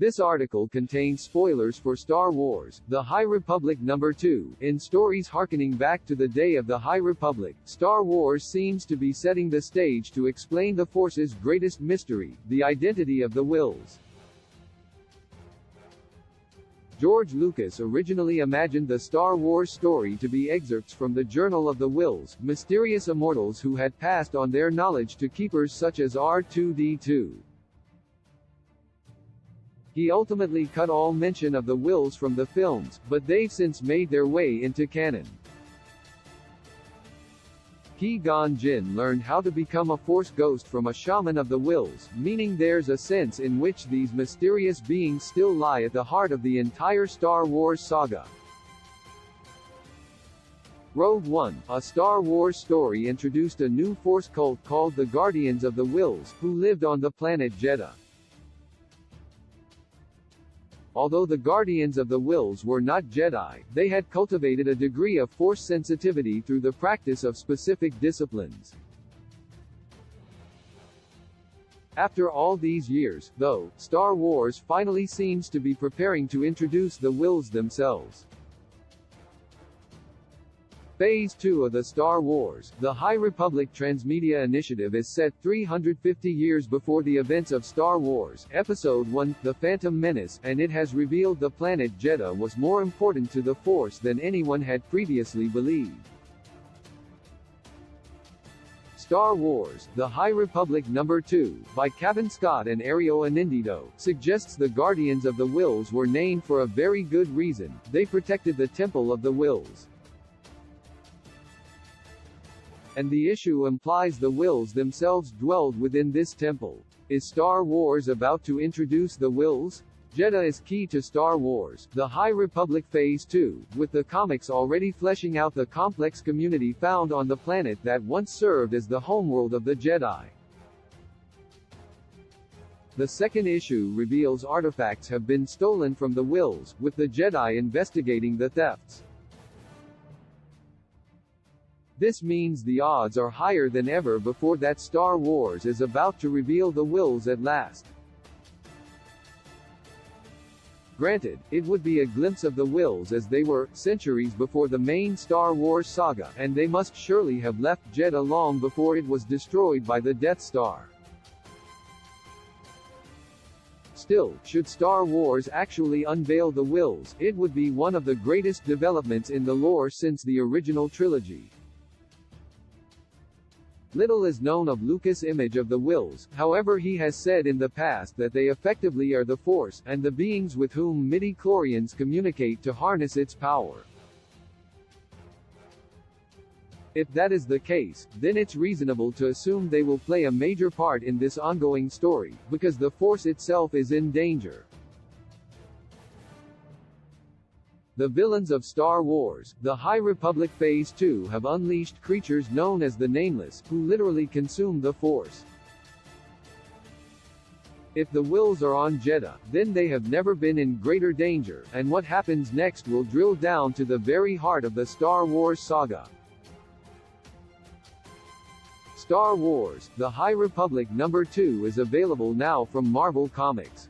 This article contains spoilers for Star Wars: The High Republic No. 2. In stories harkening back to the day of the High Republic, Star Wars seems to be setting the stage to explain the Force's greatest mystery, the identity of the Whills. George Lucas originally imagined the Star Wars story to be excerpts from the Journal of the Whills, mysterious immortals who had passed on their knowledge to keepers such as R2-D2. He ultimately cut all mention of the Whills from the films, but they've since made their way into canon. Qui-Gon Jinn learned how to become a Force ghost from a shaman of the Whills, meaning there's a sense in which these mysterious beings still lie at the heart of the entire Star Wars saga. Rogue One, a Star Wars story, introduced a new Force cult called the Guardians of the Whills, who lived on the planet Jedha. Although the Guardians of the Whills were not Jedi, they had cultivated a degree of Force sensitivity through the practice of specific disciplines. After all these years, though, Star Wars finally seems to be preparing to introduce the Whills themselves. Phase 2 of the Star Wars: The High Republic Transmedia Initiative is set 350 years before the events of Star Wars Episode I, The Phantom Menace, and it has revealed the planet Jedha was more important to the Force than anyone had previously believed. Star Wars: The High Republic No. 2, by Cavan Scott and Ario Anindito, suggests the Guardians of the Whills were named for a very good reason: they protected the Temple of the Whills. And the issue implies the Whills themselves dwelled within this temple. Is Star Wars about to introduce the Whills? Jedha is key to Star Wars: The High Republic Phase 2, with the comics already fleshing out the complex community found on the planet that once served as the homeworld of the Jedi. The second issue reveals artifacts have been stolen from the Whills, with the Jedi investigating the thefts. This means the odds are higher than ever before that Star Wars is about to reveal the Whills at last. Granted, it would be a glimpse of the Whills as they were, centuries before the main Star Wars saga, and they must surely have left Jedha long before it was destroyed by the Death Star. Still, should Star Wars actually unveil the Whills, it would be one of the greatest developments in the lore since the original trilogy. Little is known of Lucas' image of the Whills, however he has said in the past that they effectively are the Force, and the beings with whom midi-chlorians communicate to harness its power. If that is the case, then it's reasonable to assume they will play a major part in this ongoing story, because the Force itself is in danger. The villains of Star Wars: The High Republic Phase 2 have unleashed creatures known as the Nameless, who literally consume the Force. If the Whills are on Jedha, then they have never been in greater danger, and what happens next will drill down to the very heart of the Star Wars saga. Star Wars: The High Republic No. 2 is available now from Marvel Comics.